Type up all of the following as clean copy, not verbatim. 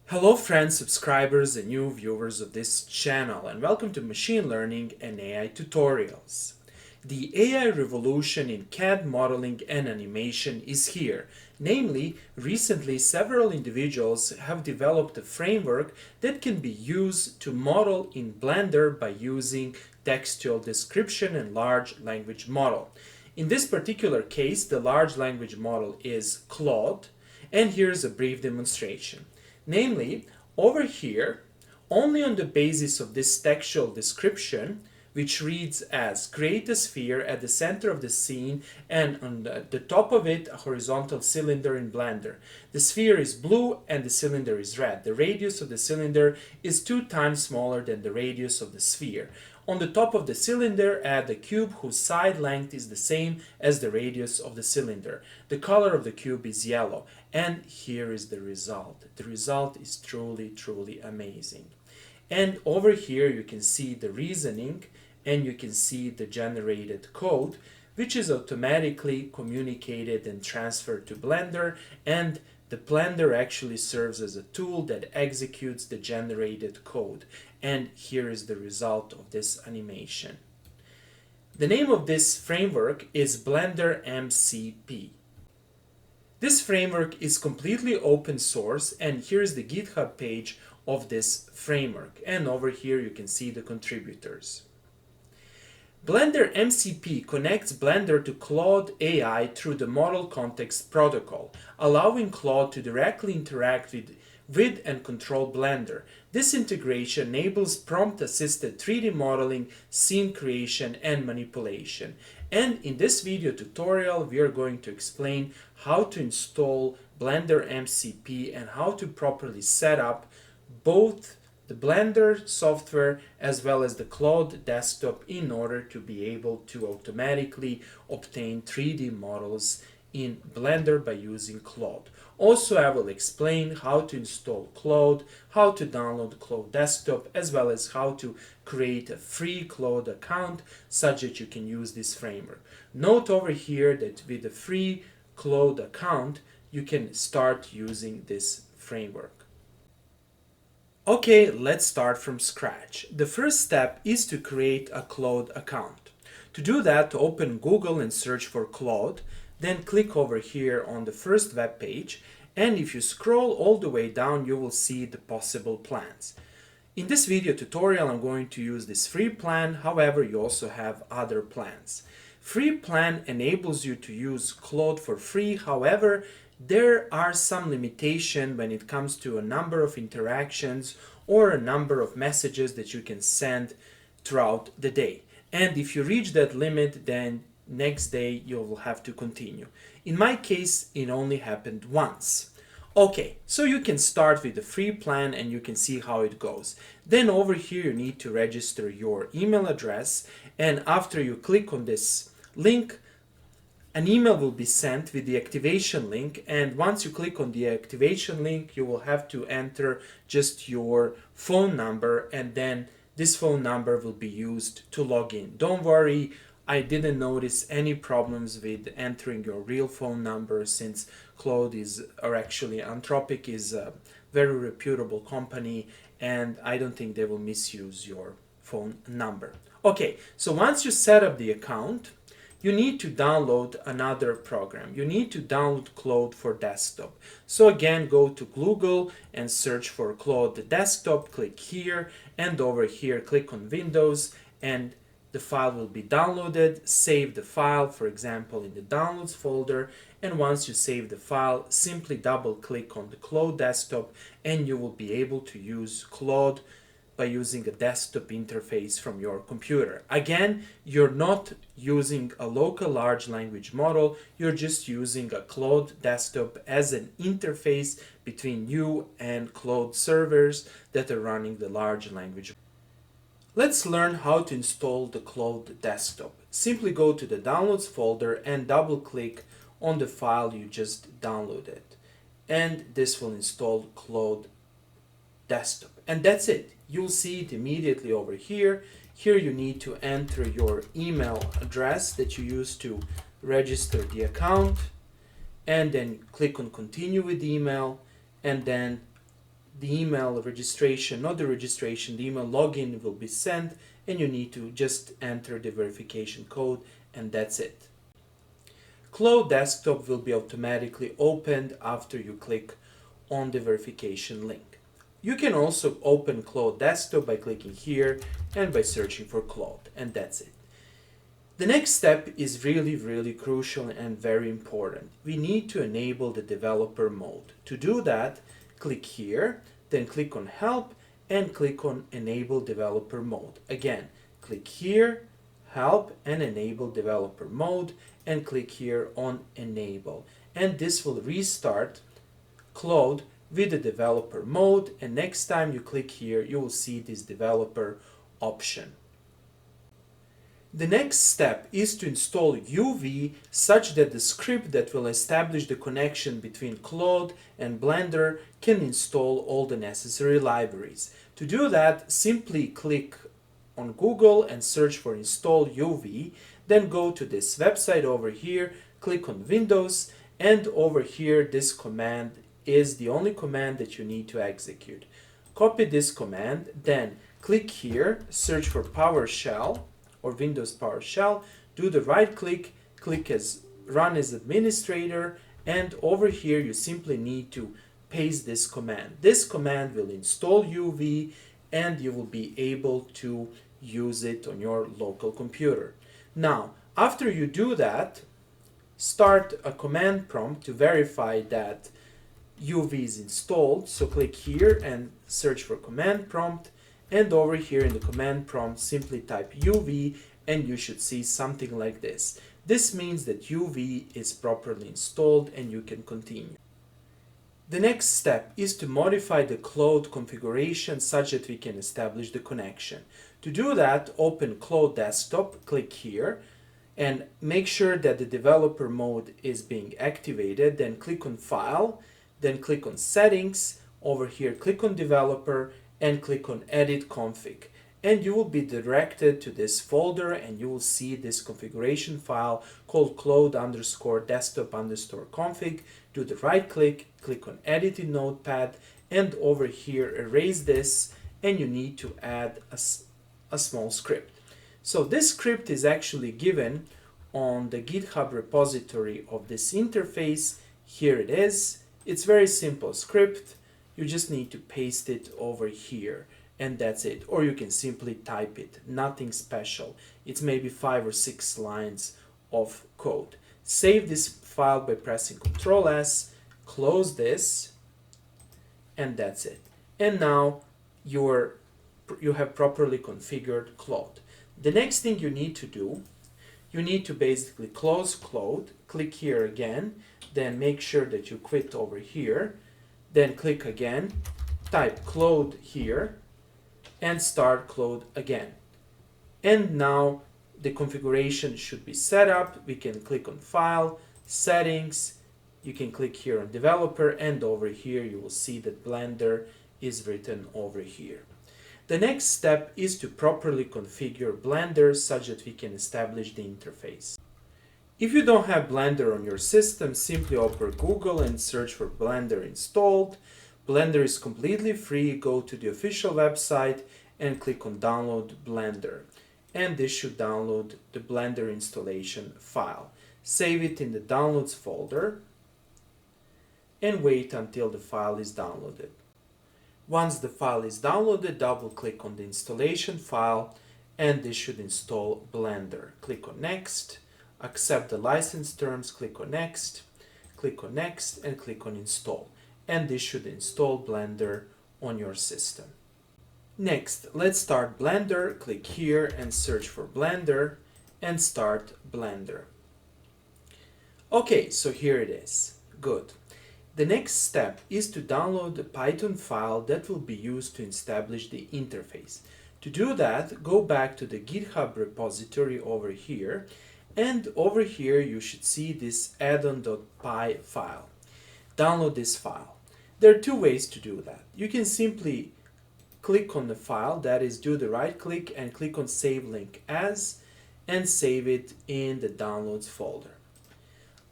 Hello friends, subscribers and new viewers of this channel, and welcome to Machine Learning and AI Tutorials. The AI revolution in CAD modeling and animation is here. Namely, recently several individuals have developed a framework that can be used to model in Blender by using textual description and large language model. In this particular case, the large language model is Claude, and here's a brief demonstration. Namely, over here, only on the basis of this textual description, which reads as create a sphere at the center of the scene and on the top of it a horizontal cylinder in Blender. The sphere is blue and the cylinder is red. The radius of the cylinder is 2 times smaller than the radius of the sphere. On the top of the cylinder, add a cube whose side length is the same as the radius of the cylinder. The color of the cube is yellow. And here is the result. The result is truly amazing. And over here you can see the reasoning and you can see the generated code, which is automatically communicated and transferred to Blender, and the Blender actually serves as a tool that executes the generated code. And here is the result of this animation. The name of this framework is BlenderMCP. This framework is completely open source, and here's the GitHub page of this framework. And over here you can see the contributors. BlenderMCP connects Blender to Claude AI through the Model Context Protocol, allowing Claude to directly interact with and control Blender. This integration enables prompt-assisted 3D modeling, scene creation, and manipulation. And in this video tutorial, we are going to explain how to install BlenderMCP and how to properly set up both the Blender software as well as the Claude desktop in order to be able to automatically obtain 3D models in Blender by using Claude. Also, I will explain how to install Claude, how to download Claude desktop, as well as how to create a free Claude account such that you can use this framework. Note over here that with a free Claude account, you can start using this framework. Okay, let's start from scratch. The first step is to create a Claude account. To do that, open Google and search for Claude. Then click over here on the first web page, and if you scroll all the way down, you will see the possible plans. In this video tutorial, I'm going to use this free plan. However, you also have other plans. Free plan enables you to use Claude for free. However, there are some limitations when it comes to a number of interactions or a number of messages that you can send throughout the day. And if you reach that limit, then next day you will have to continue. In my case, it only happened once. Okay, so you can start with the free plan and you can see how it goes. Then over here you need to register your email address, and after you click on this link, an email will be sent with the activation link, and once you click on the activation link, you will have to enter just your phone number, and then this phone number will be used to log in. Don't worry, I didn't notice any problems with entering your real phone number, since Claude Anthropic is a very reputable company, and I don't think they will misuse your phone number. Okay, so once you set up the account, you need to download another program. You need to download Claude for desktop. So again, go to Google and search for Claude desktop, click here, and over here click on Windows, and the file will be downloaded. Save the file, for example, in the downloads folder, and once you save the file, simply double click on the Claude desktop and you will be able to use Claude by using a desktop interface from your computer. Again, you're not using a local large language model, you're just using a Claude desktop as an interface between you and Claude servers that are running the large language. Let's learn how to install the Claude desktop. Simply go to the downloads folder and double click on the file you just downloaded. And this will install Claude desktop. And that's it. You'll see it immediately over here. Here you need to enter your email address that you used to register the account, and then click on continue with email, and then the email registration, not the registration, the email login will be sent, and you need to just enter the verification code, and that's it. Claude Desktop will be automatically opened after you click on the verification link. You can also open Claude Desktop by clicking here and by searching for Claude, and that's it. The next step is really crucial and very important. We need to enable the developer mode. To do that, click here, then click on Help and click on Enable Developer Mode. Again, click here, Help and Enable Developer Mode, and click here on Enable. And this will restart Claude with the developer mode, and next time you click here, you will see this developer option. The next step is to install UV such that the script that will establish the connection between Claude and Blender can install all the necessary libraries. To do that, simply click on Google and search for install UV, then go to this website over here, click on Windows, and over here this command is the only command that you need to execute. Copy this command, then click here, search for PowerShell or Windows PowerShell, do the right click, click as Run as Administrator, and over here you simply need to paste this command. This command will install UV and you will be able to use it on your local computer. Now, after you do that, start a command prompt to verify that UV is installed. So click here and search for command prompt, and over here in the command prompt simply type UV and you should see something like this. This means that UV is properly installed and you can continue. The next step is to modify the Claude configuration such that we can establish the connection. To do that, open Claude Desktop, click here, and make sure that the developer mode is being activated. Then click on File, then click on Settings, over here click on Developer, and click on Edit Config. And you will be directed to this folder and you will see this configuration file called Claude_desktop_config. Do the right click, click on Edit in Notepad, and over here erase this, and you need to add a small script. So this script is actually given on the GitHub repository of this interface. Here it is. It's very simple script. You just need to paste it over here and that's it. Or you can simply type it. Nothing special. It's maybe 5 or 6 lines of code. Save this file by pressing Ctrl S, close this, and that's it. And now you have properly configured Claude. The next thing you need to do, you need to basically close Claude, click here again, then make sure that you quit over here, then click again, type Claude here, and start Claude again. And now the configuration should be set up. We can click on File, Settings, you can click here on Developer, and over here you will see that Blender is written over here. The next step is to properly configure Blender such that we can establish the interface. If you don't have Blender on your system, simply open Google and search for Blender installed. Blender is completely free. Go to the official website and click on Download Blender. And this should download the Blender installation file. Save it in the Downloads folder and wait until the file is downloaded. Once the file is downloaded, double click on the installation file and this should install Blender. Click on Next, accept the license terms, click on Next, and click on Install. And this should install Blender on your system. Next, let's start Blender. Click here and search for Blender and start Blender. Okay, so here it is. Good. The next step is to download the Python file that will be used to establish the interface. To do that, go back to the GitHub repository over here, and over here you should see this addon.py file. Download this file. There are two ways to do that. You can simply click on the file, that is, do the right click and click on Save Link As, and save it in the Downloads folder.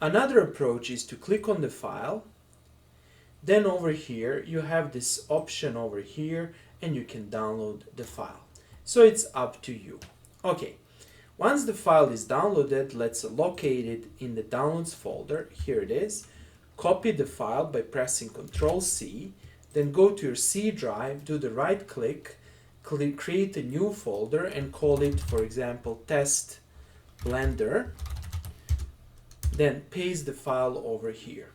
Another approach is to click on the file, Then over here you have this option over here and you can download the file. So it's up to you. Okay, once the file is downloaded, let's locate it in the downloads folder. Here it is. Copy the file by pressing Ctrl C, then go to your C drive, do the right click, create a new folder and call it, for example, test Blender. Then paste the file over here.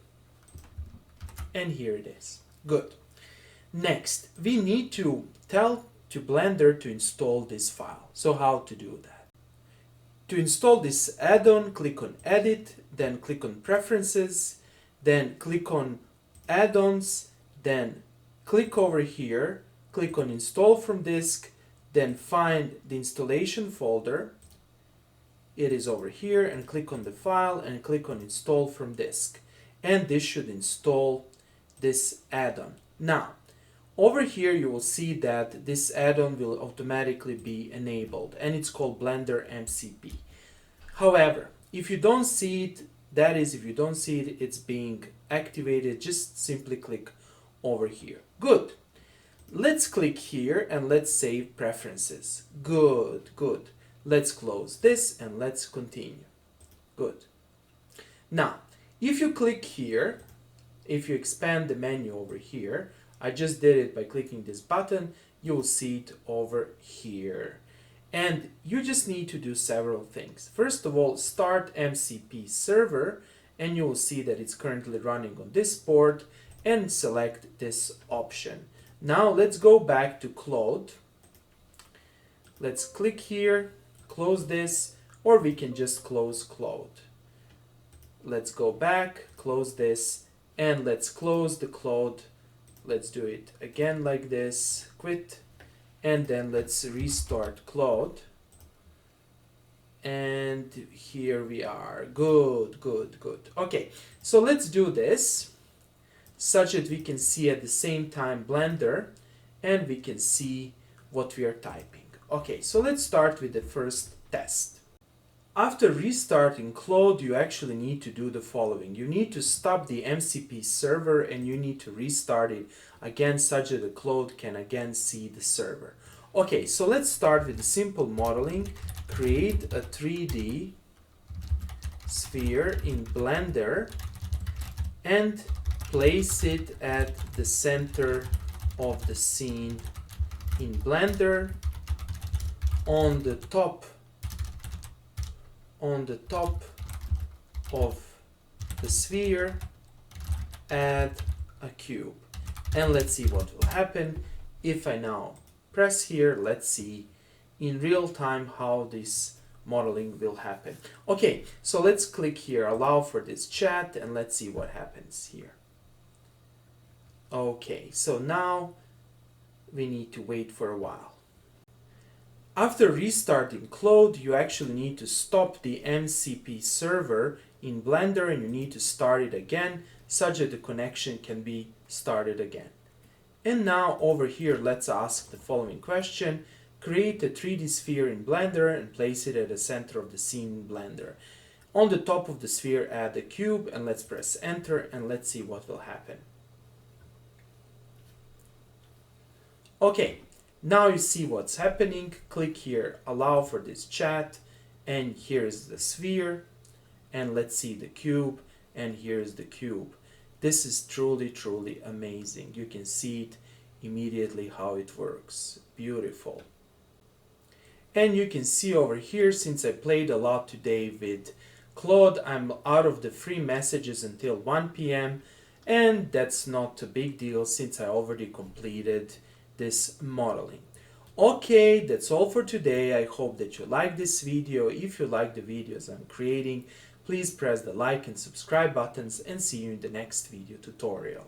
And here it is. Good. Next, we need to tell to Blender to install this file. So how to do that? To install this add-on, click on Edit, then click on Preferences, then click on Add-ons, then click over here, click on Install from Disk, then find the installation folder. It is over here, and click on the file and click on Install from Disk. And this should install this add-on. Now, over here you will see that this add-on will automatically be enabled, and it's called BlenderMCP. However, if you don't see it, that is, if you don't see it, it's being activated, just simply click over here. Good. Let's click here and let's save preferences. Good, good. Let's close this and let's continue. Good. Now, if you click here, if you expand the menu over here, I just did it by clicking this button, you will see it over here. And you just need to do several things. First of all, start MCP server, and you will see that it's currently running on this port, and select this option. Now let's go back to Claude. Let's click here, close this, or we can just close Claude. Let's go back, close this, and let's close the Claude. Let's do it again like this, quit, and then let's restart Claude. And here we are. Good, good, good. Okay, so let's do this such that we can see at the same time Blender and we can see what we are typing. Okay, so let's start with the first test. After restarting Claude, you actually need to do the following. You need to stop the MCP server and you need to restart it again such that the Claude can again see the server. Okay, so let's start with the simple modeling. Create a 3D sphere in Blender and place it at the center of the scene in Blender. On the top of the sphere, add a cube. And let's see what will happen. If I now press here, let's see in real time how this modeling will happen. Okay, so let's click here, allow for this chat, and let's see what happens here. Okay, so now we need to wait for a while. After restarting Claude, you actually need to stop the MCP server in Blender and you need to start it again such that the connection can be started again. And now over here, let's ask the following question. Create a 3D sphere in Blender and place it at the center of the scene in Blender. On the top of the sphere, add a cube, and let's press enter and let's see what will happen. Okay, now you see what's happening. Click here, allow for this chat, and here's the sphere, and let's see the cube, and here's the cube. This is truly, truly amazing. You can see it immediately how it works. Beautiful. And you can see over here, since I played a lot today with Claude, I'm out of the free messages until 1 p.m. and that's not a big deal since I already completed this modeling. Okay, that's all for today. I hope that you like this video. If you like the videos I'm creating, please press the like and subscribe buttons and see you in the next video tutorial.